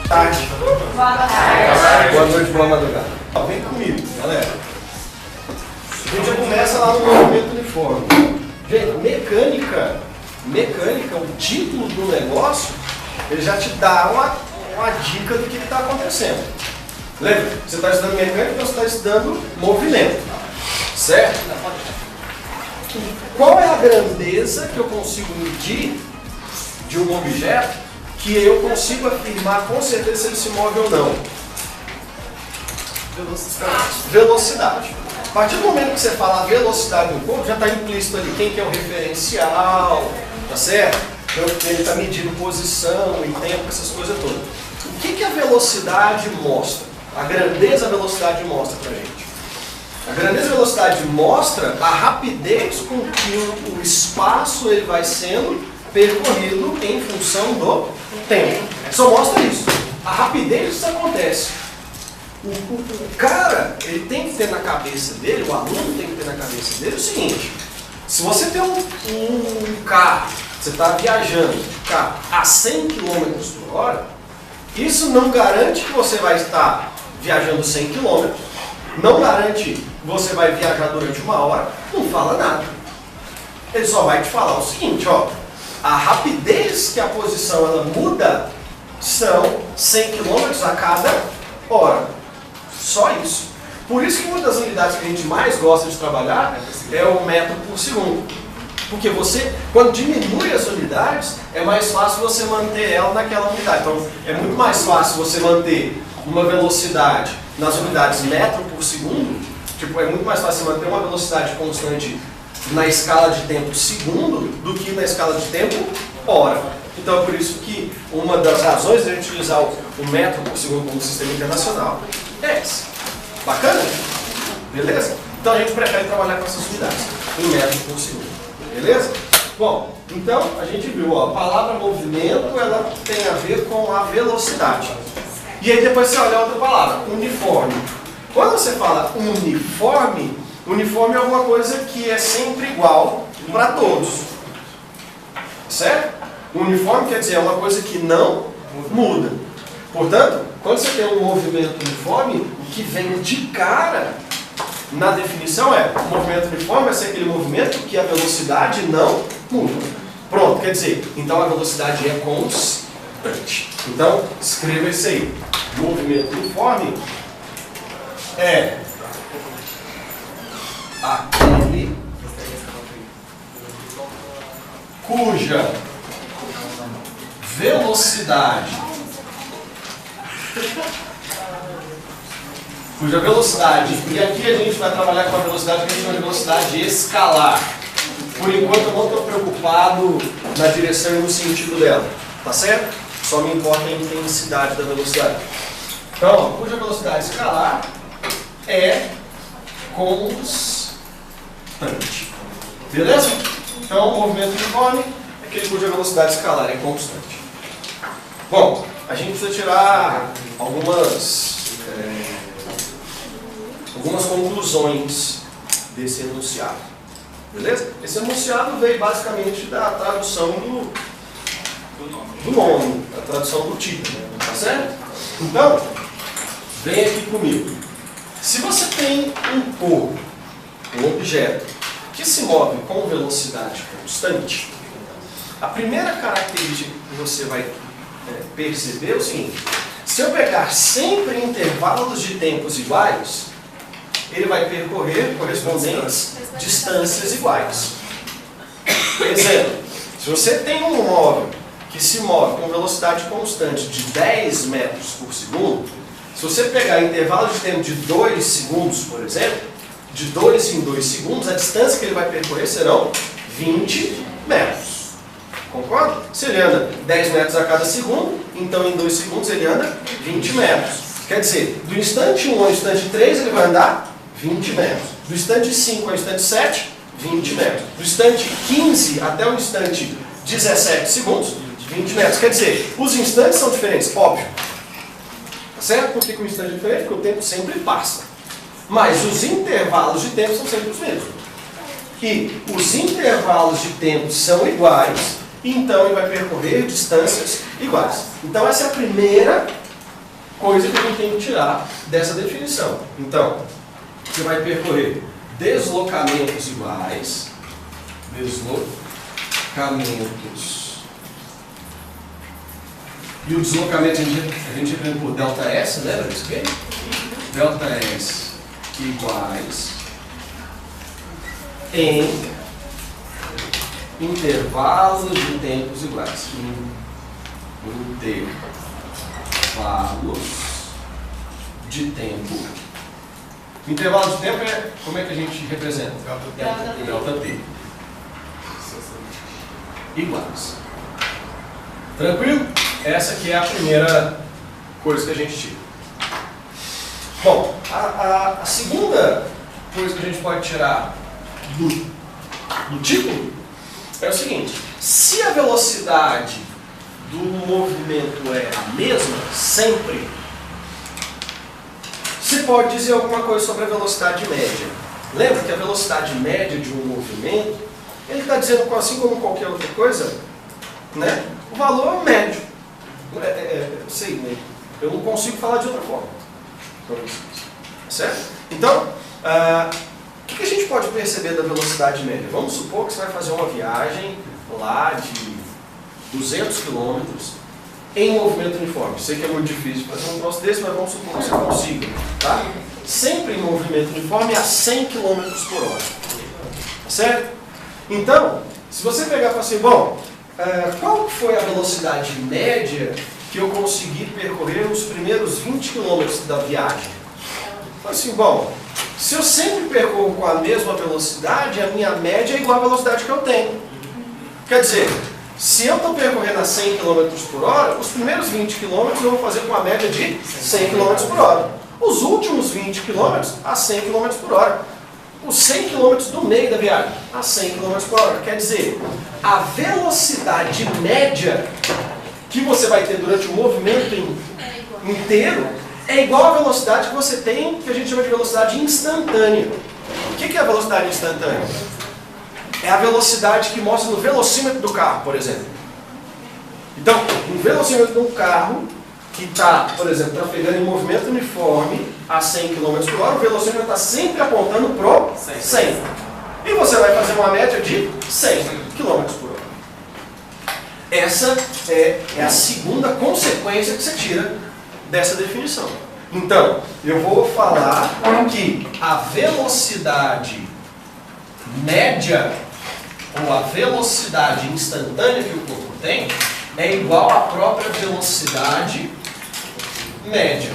tarde. Boa tarde. Boa noite, boa madrugada. Vem comigo, galera. A gente já começa lá no movimento uniforme. Gente, mecânica, o título do negócio, ele já te dá uma dica do que está acontecendo. Lembra? Você está estudando mecânica, então você está estudando movimento. Certo? Qual é a grandeza que eu consigo medir de um objeto que eu consigo afirmar com certeza se ele se move ou não? Velocidade. A partir do momento que você fala a velocidade do corpo, já está implícito ali quem que é o referencial, tá certo? Então, ele está medindo posição e tempo, essas coisas todas. O que a velocidade mostra? A grandeza a velocidade mostra pra gente. A grandeza e a velocidade mostra a rapidez com que o espaço ele vai sendo percorrido em função do tempo. Só mostra isso. A rapidez disso acontece. O cara, ele tem que ter na cabeça dele, o aluno tem que ter na cabeça dele o seguinte: se você tem um carro, você está viajando de carro a 100 km por hora, isso não garante que você vai estar viajando 100 km, não garante que você vai viajar durante 1 hora, não fala nada. Ele só vai te falar o seguinte, ó, a rapidez que a posição ela muda são 100 km a cada hora. Só isso. Por isso que uma das unidades que a gente mais gosta de trabalhar é o metro por segundo. Porque você, quando diminui as unidades, é mais fácil você manter ela naquela unidade. Então, é muito mais fácil você manter uma velocidade nas unidades metro por segundo. Tipo, é muito mais fácil você manter uma velocidade constante na escala de tempo segundo do que na escala de tempo hora. Então, é por isso que uma das razões de a gente utilizar o metro por segundo como sistema internacional é essa. Bacana? Beleza? Então, a gente prefere trabalhar com essas unidades, em metro por segundo. Beleza? Bom, então a gente viu, ó, a palavra movimento, ela tem a ver com a velocidade. E aí depois você olha a outra palavra, uniforme. Quando você fala uniforme, uniforme é alguma coisa que é sempre igual para todos. Certo? Uniforme quer dizer é uma coisa que não muda. Portanto, quando você tem um movimento uniforme, o que vem de cara na definição é, o movimento uniforme vai ser aquele movimento que a velocidade não muda. Pronto, quer dizer, então a velocidade é constante. Então, escreva isso aí. Movimento uniforme é aquele cuja velocidade e aqui a gente vai trabalhar com a velocidade que a gente chama de velocidade escalar. Por enquanto eu não estou preocupado na direção e no sentido dela, tá certo? Só me importa a intensidade da velocidade. Então, ó, cuja velocidade escalar é constante. Beleza? Então, o movimento uniforme é aquele cuja velocidade escalar é constante. Bom, a gente precisa tirar algumas conclusões desse enunciado. Beleza? Esse enunciado veio basicamente da tradução do nome, da tradução do título. Tá certo? Então, vem aqui comigo. Se você tem um corpo, um objeto, que se move com velocidade constante, a primeira característica que você vai perceber é o seguinte: se eu pegar sempre intervalos de tempos iguais, ele vai percorrer correspondentes distâncias iguais. Exemplo, se você tem um móvel que se move com velocidade constante de 10 metros por segundo, se você pegar intervalo de tempo de 2 segundos, por exemplo, de 2 em 2 segundos, a distância que ele vai percorrer serão 20 metros. Concorda? Se ele anda 10 metros a cada segundo, então em 2 segundos ele anda 20 metros. Quer dizer, do instante 1 ao instante 3 ele vai andar 20 metros. Do instante 5 ao instante 7, 20 metros. Do instante 15 até o instante 17 segundos, 20 metros. Quer dizer, os instantes são diferentes, óbvio. Tá certo? Por que o instante é diferente? Porque o tempo sempre passa. Mas os intervalos de tempo são sempre os mesmos. E os intervalos de tempo são iguais, então ele vai percorrer distâncias iguais. Então essa é a primeira coisa que a gente tem que tirar dessa definição. Então, você vai percorrer deslocamentos iguais, e o deslocamento a gente representa por ΔS, lembra disso aqui? ΔS iguais em intervalos de tempos iguais. Intervalos de tempo. Intervalo de tempo é, como é que a gente representa? ΔT. Iguais. Tranquilo? Essa aqui é a primeira coisa que a gente tira. Bom, a segunda coisa que a gente pode tirar do título é o seguinte: se a velocidade do movimento é a mesma, sempre, você pode dizer alguma coisa sobre a velocidade média. Lembra que a velocidade média de um movimento, ele está dizendo, assim como qualquer outra coisa, né, o valor médio. Sei, né? Eu não consigo falar de outra forma para vocês. Certo? Então, o que a gente pode perceber da velocidade média? Vamos supor que você vai fazer uma viagem lá de 200 km em movimento uniforme. Sei que é muito difícil fazer um troço desse, mas vamos supor que você consiga. Tá? Sempre em movimento uniforme a 100 km por hora. Certo? Então, se você pegar e falar assim, bom, qual foi a velocidade média que eu consegui percorrer nos primeiros 20 km da viagem? Assim, bom, se eu sempre percorro com a mesma velocidade, a minha média é igual à velocidade que eu tenho. Quer dizer, se eu estou percorrendo a 100 km por hora, os primeiros 20 km eu vou fazer com a média de 100 km por hora. Os últimos 20 km a 100 km por hora. Os 100 km do meio da viagem a 100 km por hora. Quer dizer, a velocidade média que você vai ter durante o movimento inteiro é igual à velocidade que você tem, que a gente chama de velocidade instantânea. O que é a velocidade instantânea? É a velocidade que mostra no velocímetro do carro, por exemplo. Então, no velocímetro de um carro que está, por exemplo, trafegando em movimento uniforme a 100 km por hora, o velocímetro está sempre apontando para o 100. E você vai fazer uma média de 100 km por hora. Essa é a segunda consequência que você tira dessa definição. Então, eu vou falar que a velocidade média ou a velocidade instantânea que o corpo tem é igual à própria velocidade média.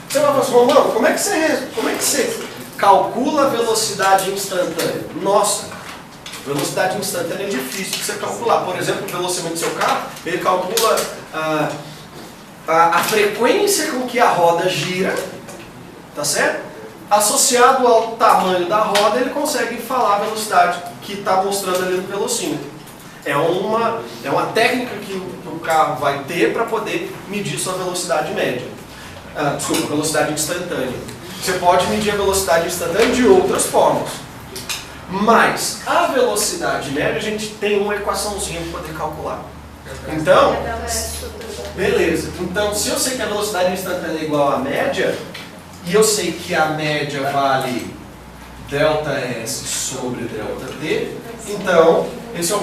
Você vai falar assim, mano, como é que você calcula a velocidade instantânea? Nossa, velocidade instantânea é difícil de você calcular. Por exemplo, o velocímetro do seu carro, ele calcula a frequência com que a roda gira, tá certo? Associado ao tamanho da roda, ele consegue falar a velocidade que está mostrando ali no velocímetro. É uma técnica que o carro vai ter para poder medir sua velocidade média. Desculpa, velocidade instantânea. Você pode medir a velocidade instantânea de outras formas. Mas a velocidade média, a gente tem uma equaçãozinha para poder calcular. Então, beleza. Então, se eu sei que a velocidade instantânea é igual à média, e eu sei que a média vale ΔS sobre ΔT, então, esse é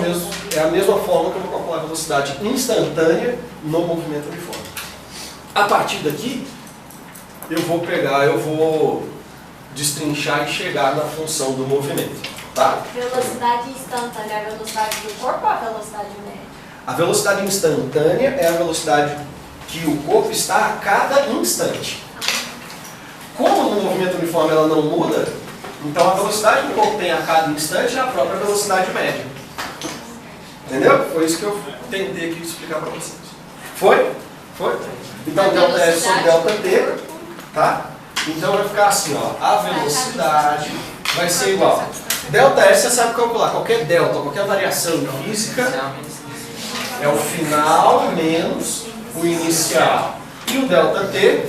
a mesma forma que eu vou calcular a velocidade instantânea no movimento uniforme. A partir daqui, eu vou destrinchar e chegar na função do movimento. Tá? Velocidade instantânea é a velocidade do corpo ou a velocidade média? A velocidade instantânea é a velocidade que o corpo está a cada instante. Como no movimento uniforme ela não muda, então a velocidade que o corpo tem a cada instante é a própria velocidade média. Entendeu? Foi isso que eu tentei aqui explicar para vocês. Foi? Foi? Então ΔS sobre ΔT, tá? Então vai ficar assim, ó, a velocidade vai ser igual. ΔS você sabe calcular, qualquer delta, qualquer variação física é o final menos o inicial. E o ΔT,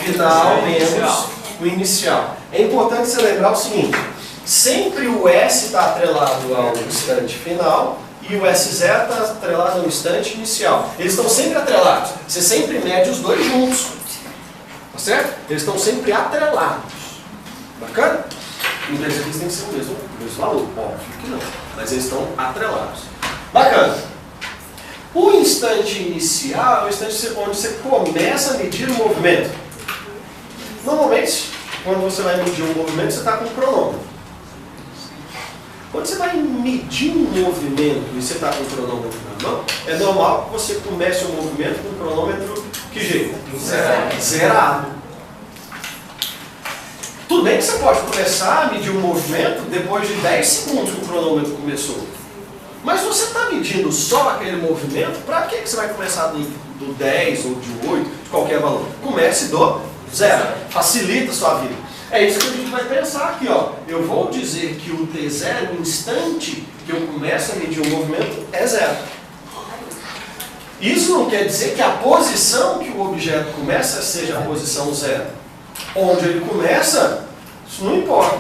final menos o inicial. É importante você lembrar o seguinte, sempre o S está atrelado ao instante final e o S0 está atrelado ao instante inicial. Eles estão sempre atrelados. Você sempre mede os dois juntos. Tá certo? Eles estão sempre atrelados. Bacana? Não quer dizer que eles têm que ser o mesmo valor. Óbvio que não. Mas eles estão atrelados. Bacana. O instante inicial é o instante onde você começa a medir o movimento. Normalmente, quando você vai medir um movimento, você está com um cronômetro. Quando você vai medir um movimento e você está com o cronômetro na mão, é normal que você comece o movimento com o cronômetro, que jeito? Zerado. Tudo bem que você pode começar a medir um movimento depois de 10 segundos que o cronômetro começou. Mas você está medindo só aquele movimento, para que você vai começar do 10 ou de 8, de qualquer valor? Comece do zero. Facilita a sua vida. É isso que a gente vai pensar aqui, ó. Eu vou dizer que o T0, o instante que eu começo a medir o movimento, é zero. Isso não quer dizer que a posição que o objeto começa seja a posição zero. Onde ele começa, isso não importa.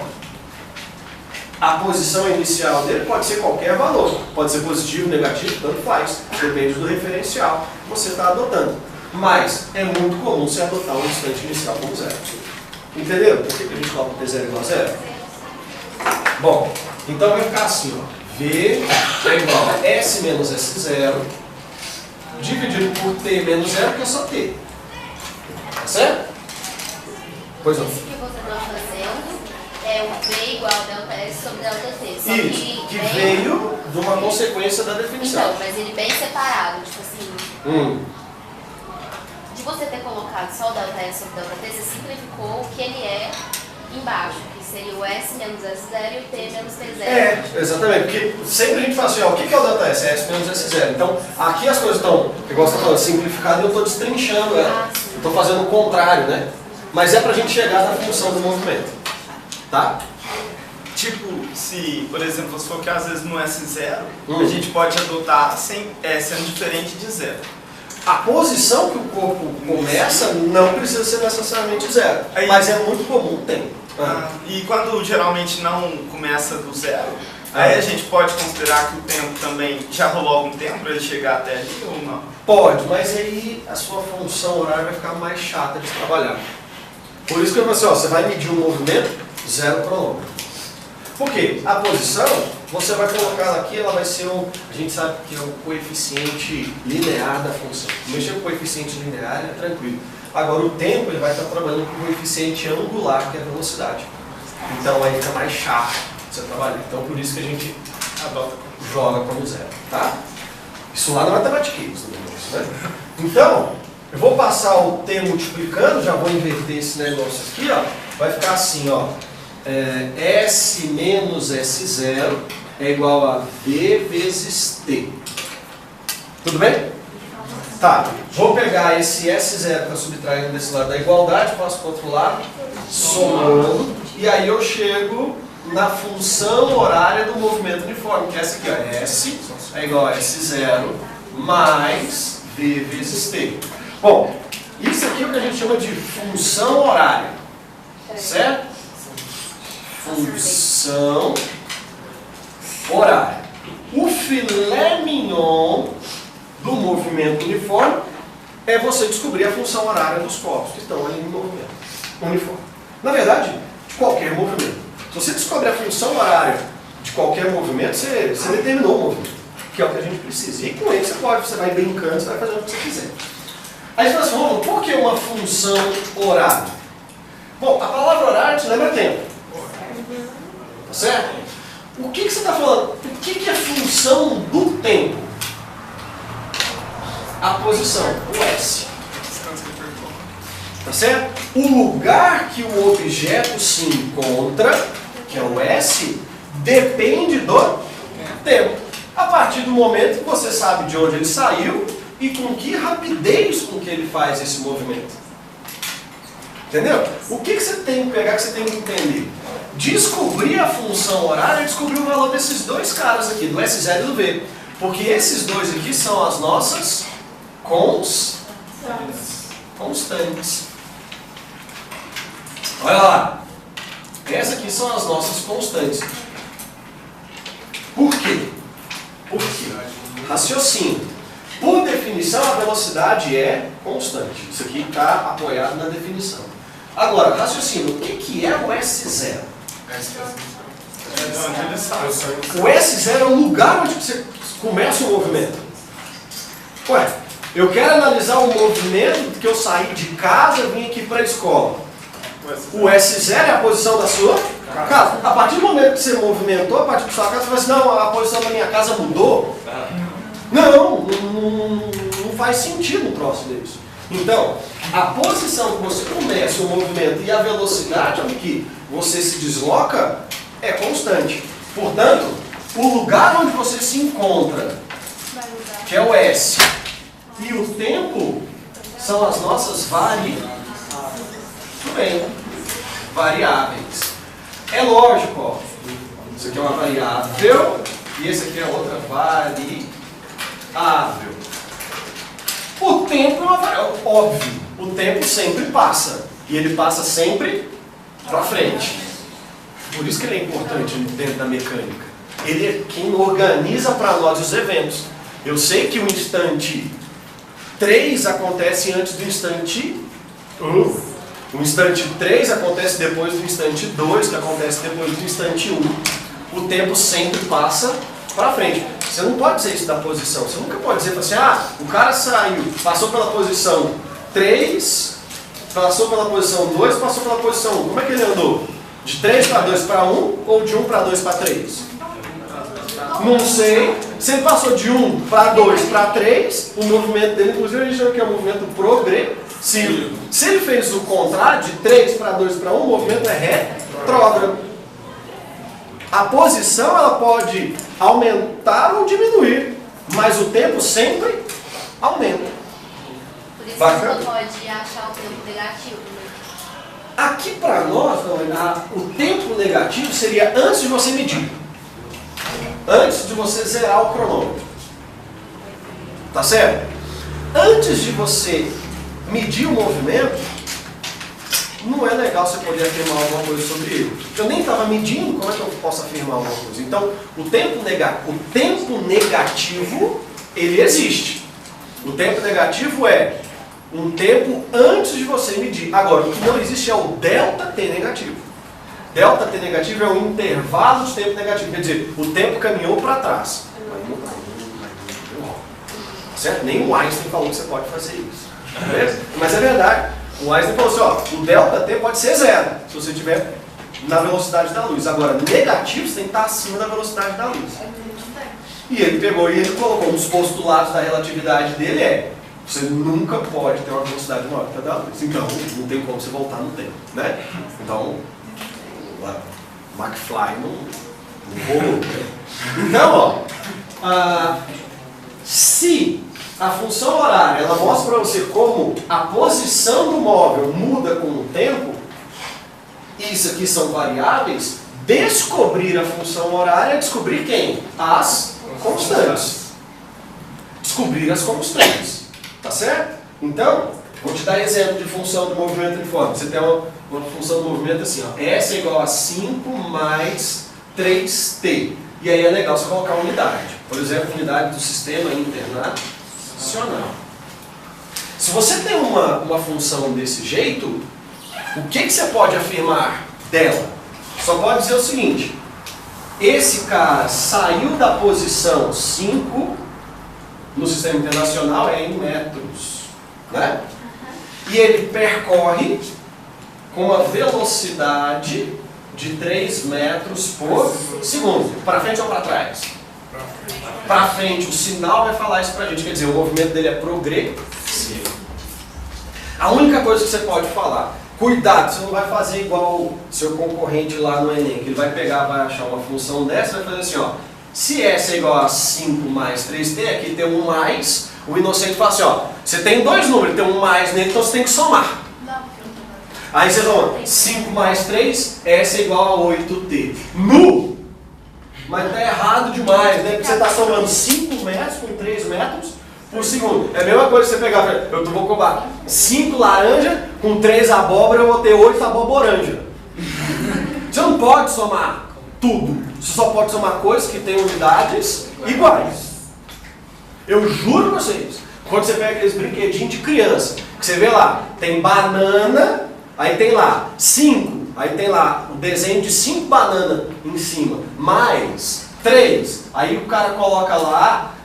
A posição inicial dele pode ser qualquer valor. Pode ser positivo, negativo, tanto faz. Depende do referencial que você está adotando. Mas é muito comum você adotar um instante inicial como zero. Entenderam? Por que a gente coloca T0 igual a zero? Bom, então vai ficar assim, ó. V é igual a S menos S0 dividido por T menos zero, que é só T. Tá certo? Pois não. Isso que você está fazendo é o V igual a delta S sobre delta T. Só Isso, que veio de uma consequência da definição. Então, mas ele bem separado, tipo assim. De você ter colocado só o delta S sobre delta T, você simplificou o que ele é embaixo, que seria o S menos S0 e o T menos T0. É, exatamente, porque sempre a gente fala assim, ó, o que é o delta S? É S menos S0. Então, aqui as coisas estão, igual você está falando, simplificadas e eu estou destrinchando ela. Eu estou fazendo o contrário, né? Mas é para a gente chegar na função do movimento. Tá? Tipo, se, por exemplo, você for que às vezes no S0, a gente pode adotar sendo diferente de zero. A posição que o corpo começa não precisa ser necessariamente zero, mas é muito comum, tem. E quando geralmente não começa do zero, aí a gente pode considerar que o tempo também já rolou algum tempo para ele chegar até ali ou não? Pode, mas aí a sua função horária vai ficar mais chata de trabalhar. Por isso que eu falo assim, ó, você vai medir o movimento, zero cronômetro. Por quê? A posição, você vai colocar aqui, ela vai ser a gente sabe que é o coeficiente linear da função. Mexer com o coeficiente linear é tranquilo. Agora o tempo, ele vai estar trabalhando com o coeficiente angular, que é a velocidade. Então aí fica mais chato você trabalhar. Então por isso que a gente joga como zero, tá? Isso lá na Mathematics, né? Então, eu vou passar o T multiplicando, já vou inverter esse negócio aqui, ó. Vai ficar assim, ó. S menos S0 é igual a V vezes T. Tudo bem? Tá, vou pegar esse S0 para subtrair desse lado da igualdade, passo para o outro lado, somando, e aí eu chego na função horária do movimento uniforme, que é essa aqui, ó. S é igual a S0 mais V vezes T. Bom, isso aqui é o que a gente chama de função horária, certo? Função horária. O filé mignon do movimento uniforme é você descobrir a função horária dos corpos que estão ali no movimento uniforme. Na verdade, de qualquer movimento. Se você descobre a função horária de qualquer movimento, você determinou o movimento, que é o que a gente precisa. E com ele você vai brincando, você vai fazendo o que você quiser. Aí você fala assim, por que uma função horária? Bom, a palavra horária te lembra tempo. Tá certo? O que você está falando? O que é a função do tempo? A posição, o S. Tá certo? O lugar que o objeto se encontra, que é o S, depende do tempo. A partir do momento que você sabe de onde ele saiu e com que rapidez com que ele faz esse movimento. Entendeu? O que você tem que pegar, que você tem que entender? Descobrir a função horária é descobrir o valor desses dois caras aqui, do S0 e do V. Porque esses dois aqui são as nossas constantes. Olha lá. Essas aqui são as nossas constantes. Por quê? Por quê? raciocínio. Por definição, a velocidade é constante. Isso aqui está apoiado na definição. Agora, raciocínio, o que é o S0? O S0 é o lugar onde você começa o movimento. Ué, eu quero analisar o movimento que eu saí de casa e vim aqui para a escola. O S0 é a posição da sua casa. A partir do momento que você movimentou, a partir da sua casa, você vai assim, não, a posição da minha casa mudou. Não faz sentido um troço desse. Então, a posição que você começa o movimento e a velocidade com que você se desloca é constante. Portanto, o lugar onde você se encontra, que é o S, e o tempo são as nossas variáveis. É lógico, ó. Isso aqui é uma variável e esse aqui é outra variável. O tempo é uma variável, óbvio. O tempo sempre passa e ele passa sempre para frente. Por isso que ele é importante dentro da mecânica. Ele é quem organiza para nós os eventos. Eu sei que o instante 3 acontece antes do instante 1. O instante 3 acontece depois do instante 2, que acontece depois do instante 1. O tempo sempre passa para frente. Você não pode dizer isso da posição. Você nunca pode dizer assim, o cara saiu, passou pela posição 3, passou pela posição 2, passou pela posição 1. Como é que ele andou? De 3 para 2 para 1 ou de 1 para 2 para 3? Não sei. Se ele passou de 1 para 2 para 3, o movimento dele, inclusive a gente chama que é um movimento progressivo. Se ele fez o contrário, de 3 para 2 para 1, o movimento é retrógrado. A posição ela pode aumentar ou diminuir, mas o tempo sempre aumenta. Por isso que você não pode achar o tempo negativo, né? Aqui para nós, o tempo negativo seria antes de você medir. Antes de você zerar o cronômetro. Tá certo? Antes de você medir o movimento, não é legal você poder afirmar alguma coisa sobre ele. Eu nem estava medindo, como é que eu posso afirmar alguma coisa? Então, o tempo negativo, ele existe. O tempo negativo é um tempo antes de você medir. Agora, o que não existe é o delta T negativo. Delta T negativo é um intervalo de tempo negativo. Quer dizer, o tempo caminhou para trás. Certo? Nem o Einstein falou que você pode fazer isso. Beleza? Mas é verdade. O Einstein falou assim, o delta T pode ser 0, se você estiver na velocidade da luz. Agora, negativo, você tem que estar acima da velocidade da luz. E ele pegou e ele colocou um dos postulados da relatividade dele você nunca pode ter uma velocidade maior que a da luz. Então, não tem como você voltar no tempo, né? Então, McFly não rolou. Né? Então, se a função horária ela mostra para você como a posição do móvel muda com o tempo, isso aqui são variáveis, descobrir a função horária é descobrir quem? As constantes. Descobrir as constantes. Tá certo? Então, vou te dar exemplo de função do movimento uniforme. Você tem uma função do movimento assim, ó. S é igual a 5 mais 3t. E aí é legal você colocar unidade. Por exemplo, unidade do sistema internacional. Se você tem uma função desse jeito, o que você pode afirmar dela? Só pode dizer o seguinte: esse cara saiu da posição 5 no sistema internacional em metros, né? E ele percorre com uma velocidade de 3 metros por segundo. Para frente ou para trás? Para frente. O sinal vai falar isso para a gente. Quer dizer, o movimento dele é progressivo. A única coisa que você pode falar, cuidado, você não vai fazer igual o seu concorrente lá no Enem, que ele vai pegar, vai achar uma função dessa e vai fazer assim, ó. Se S é igual a 5 mais 3t, aqui tem um mais, o inocente fala assim, ó, você tem dois números, tem um mais nele, então você tem que somar. Aí você soma 5 mais 3, S é igual a 8t. Mas tá errado demais, né? Porque você está somando 5 metros com 3 metros por segundo. É a mesma coisa que você pegar, eu vou cobrar 5 laranja com 3 abóbora, eu vou ter 8 abóbora laranja. Você não pode somar tudo. Você só pode somar coisas que têm unidades iguais. Eu juro pra vocês, quando você pega aqueles brinquedinhos de criança, que você vê lá, tem banana, aí tem lá 5, aí tem lá o desenho de 5 bananas em cima, mais 3, aí o cara coloca lá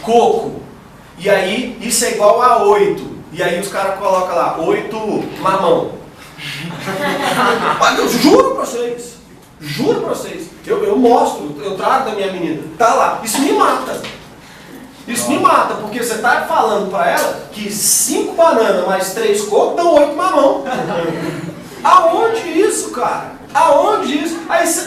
coco, e aí isso é igual a 8, e aí os caras colocam lá 8 mamão. Mas eu juro pra vocês, eu mostro, eu trago da minha menina, tá lá, isso me mata. Isso me mata, porque você tá falando pra ela que 5 bananas mais 3 cocos dão 8 mamão. Aonde isso, cara? Aonde isso?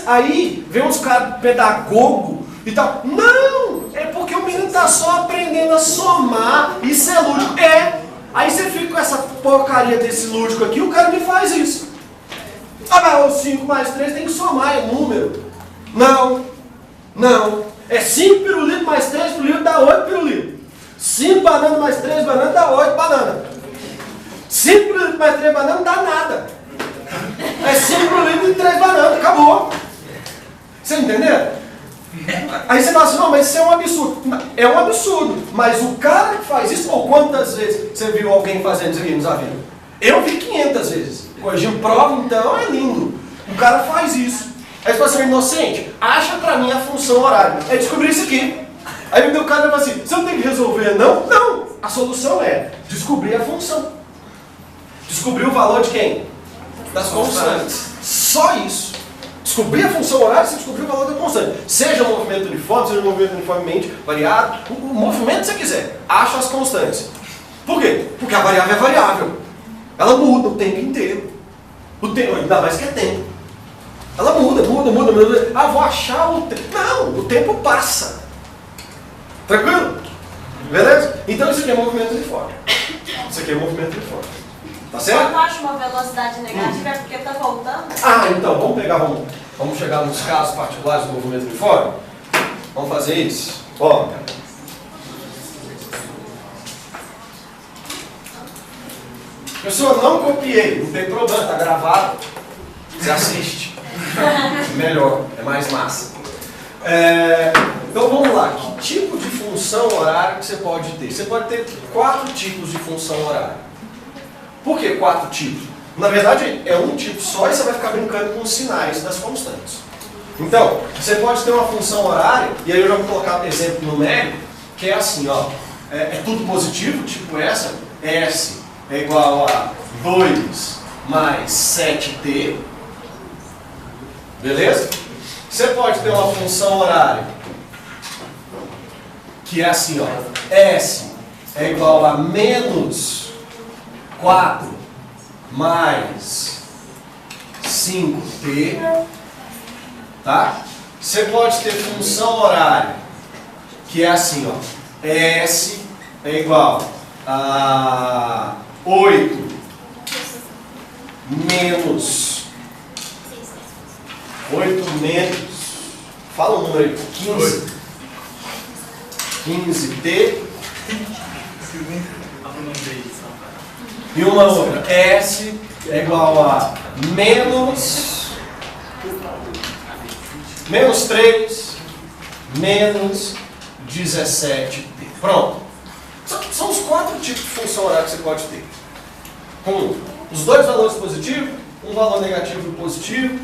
Aí vem uns caras pedagogos e tal. Não! É porque o menino tá só aprendendo a somar. Isso é lúdico. Aí você fica com essa porcaria desse lúdico aqui, o cara me faz isso. Ah, mas o 5 mais 3 tem que somar, é número. Não. É 5 pirulitos mais 3 pirulitos dá 8 pirulitos. 5 bananas mais 3 bananas dá 8 bananas. 5 pirulitos mais 3 bananas não dá nada. É 5 pirulitos e 3 bananas, acabou. Você entendeu? Aí você fala assim, não, mas isso é um absurdo. É um absurdo. Mas o cara que faz isso, ou quantas vezes você viu alguém fazendo isso aqui nos aviões? Eu vi 500 vezes. Corrigindo prova, então, é lindo. O cara faz isso. Aí você fala assim, inocente, acha pra mim a função horária. Aí descobri isso aqui. Aí o cara vai assim, você não tem que resolver, não? Não. A solução é descobrir a função. Descobrir o valor de quem? Das constantes. Só isso. Descobrir a função horária, você descobrir o valor da constante. Seja um movimento uniforme, seja um movimento uniformemente variado, o movimento que você quiser. Acha as constantes. Por quê? Porque a variável é variável. Ela muda o tempo inteiro. O tempo, ainda mais que é tempo. Ela muda. Ah, vou achar o tempo. Não, o tempo passa. Tranquilo? Beleza? Então isso aqui é movimento uniforme. Isso aqui é movimento uniforme. Tá certo? Quando eu acho uma velocidade negativa é porque tá voltando? Ah, então, vamos chegar nos casos particulares do movimento uniforme? Vamos fazer isso? Ó. Pessoal, não copiei, não tem problema, tá gravado. Você assiste. Melhor, é mais massa. Então vamos lá, que tipo de função horária que você pode ter? Você pode ter 4 tipos de função horária. Por que 4 tipos? Na verdade é um tipo só e você vai ficar brincando com os sinais das constantes. Então, você pode ter uma função horária, e aí eu já vou colocar exemplo numérico, que é assim, ó, é tudo positivo, tipo essa, S é igual a 2 mais 7t, beleza? Você pode ter uma função horária, que é assim, ó, S é igual a menos 4 mais 5t, tá? Você pode ter função horária, que é assim, ó, S é igual a 8 menos 8 menos, fala um número aí, 15t, e uma outra, S é igual a menos 3 menos 17t. Pronto. São os 4 tipos de função horária que você pode ter. Com os 2 valores positivos, um valor negativo e positivo,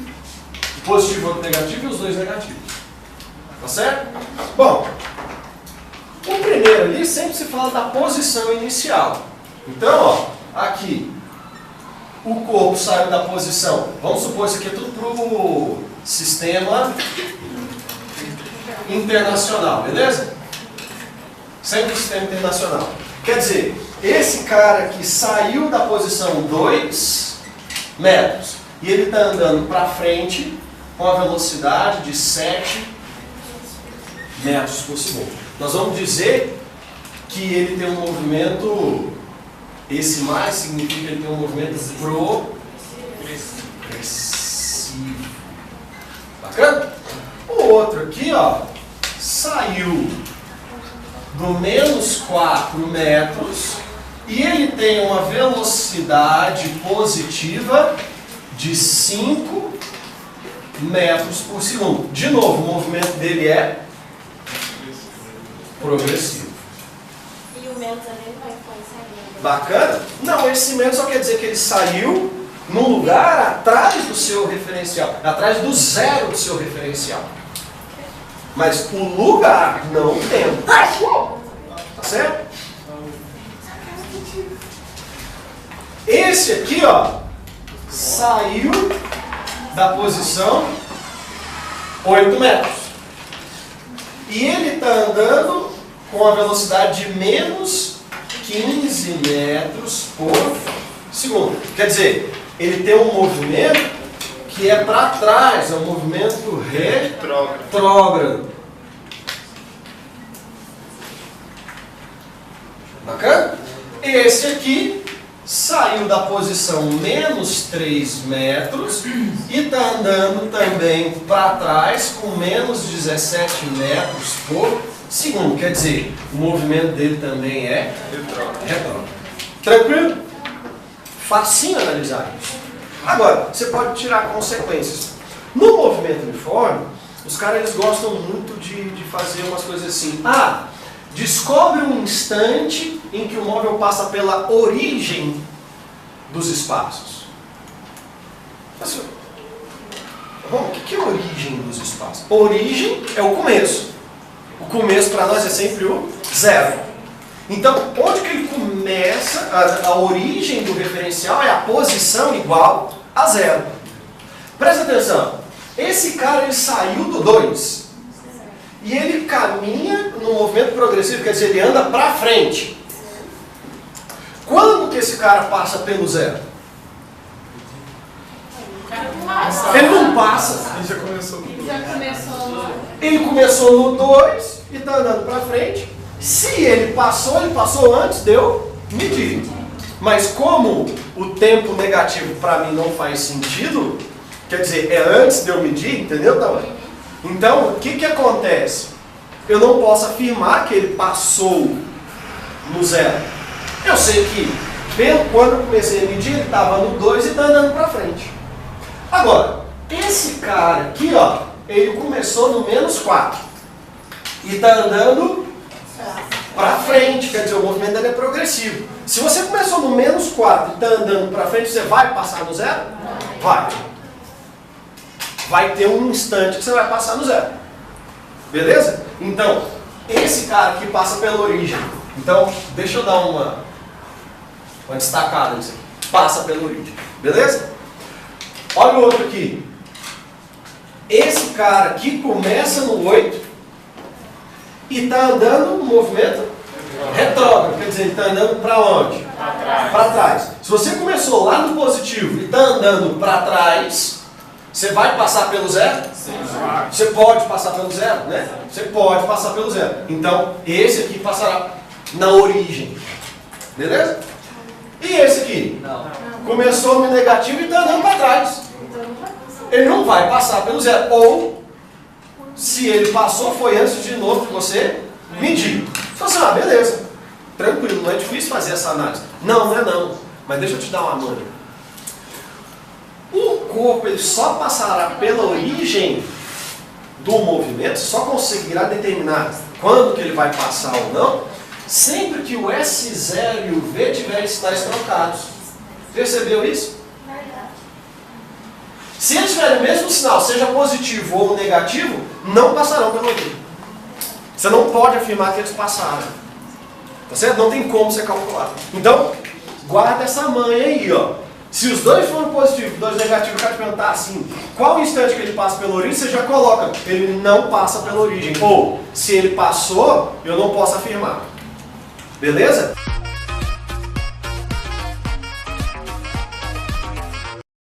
positivo e outro negativo e os 2 negativos. Tá certo? Bom, o primeiro ali sempre se fala da posição inicial. Então, ó, aqui, o corpo saiu da posição. Vamos supor isso aqui é tudo para o sistema internacional, beleza? Sempre sistema internacional. Quer dizer, esse cara aqui saiu da posição 2 metros e ele está andando para frente com a velocidade de 7 metros por segundo. Nós vamos dizer que ele tem um movimento, esse mais significa que ele tem um movimento progressivo. Bacana? O outro aqui, ó, saiu do menos 4 metros e ele tem uma velocidade positiva de 5 metros por segundo. De novo, o movimento dele é progressivo. menos ali não vai influenciar. Bacana? Não, esse menos só quer dizer que ele saiu num lugar atrás do seu referencial, atrás do zero do seu referencial. Mas o lugar, não o tempo. Tá certo? Esse aqui, ó, saiu da posição 8 metros. E ele está andando com a velocidade de menos 15 metros por segundo. Quer dizer, ele tem um movimento que é para trás, é um movimento retrógrado. Bacana? Esse aqui saiu da posição menos 3 metros e está andando também para trás com menos 17 metros por segundo. Quer dizer, o movimento dele também é retrógrado. Tranquilo? Facinho analisar isso. Agora, você pode tirar consequências. No movimento uniforme, os caras eles gostam muito de fazer umas coisas assim. Ah, descobre um instante em que o móvel passa pela origem dos espaços. Assim, bom, o que é a origem dos espaços? Origem é o começo. O começo para nós é sempre o zero. Então, onde que ele começa, a origem do referencial é a posição igual a zero. Presta atenção, esse cara ele saiu do 2 e ele caminha no movimento progressivo, quer dizer, ele anda para frente. Quando que esse cara passa pelo zero? Ele não passa. Ele já começou. Ele começou no 2 e está andando para frente. Se ele passou antes de eu medir. Mas como o tempo negativo para mim não faz sentido, quer dizer, é antes de eu medir, entendeu, Tawane? Então, o que acontece? Eu não posso afirmar que ele passou no zero. Eu sei que, quando eu comecei a medir, ele estava no 2 e está andando para frente. Agora, esse cara aqui, ó, ele começou no menos 4 e está andando para frente, quer dizer, o movimento dele é progressivo. Se você começou no menos 4 e está andando para frente, você vai passar no zero? Vai. Vai ter um instante que você vai passar no zero. Beleza? Então, esse cara aqui passa pela origem. Então, deixa eu dar uma destacada nisso aqui. Passa pela origem. Beleza? Olha o outro aqui. Esse cara aqui começa no 8 e está andando no movimento retrógrado. Quer dizer, ele está andando para onde? Para trás. Se você começou lá no positivo e está andando para trás, você vai passar pelo zero? Sim. Você pode passar pelo zero, né? Você pode passar pelo zero. Então, esse aqui passará na origem. Beleza? E esse aqui? Não. Começou no negativo e está andando para trás. Ele não vai passar pelo zero. Ou, se ele passou, foi antes de novo que você medir. Você fala assim, beleza. Tranquilo, não é difícil fazer essa análise. Não, não é não. Mas deixa eu te dar uma manha. O corpo ele só passará pela origem do movimento, só conseguirá determinar quando que ele vai passar ou não, sempre que o S0 e o V tiverem sinais trocados. Percebeu isso? Se eles tiverem o mesmo sinal, seja positivo ou negativo, não passarão pela origem. Você não pode afirmar que eles passaram. Tá certo? Não tem como você calcular. Então, guarda essa manha aí, ó. Se os dois forem positivos e dois negativos, o cara te perguntar assim, qual o instante que ele passa pela origem, você já coloca, ele não passa pela origem. Ou, se ele passou, eu não posso afirmar. Beleza?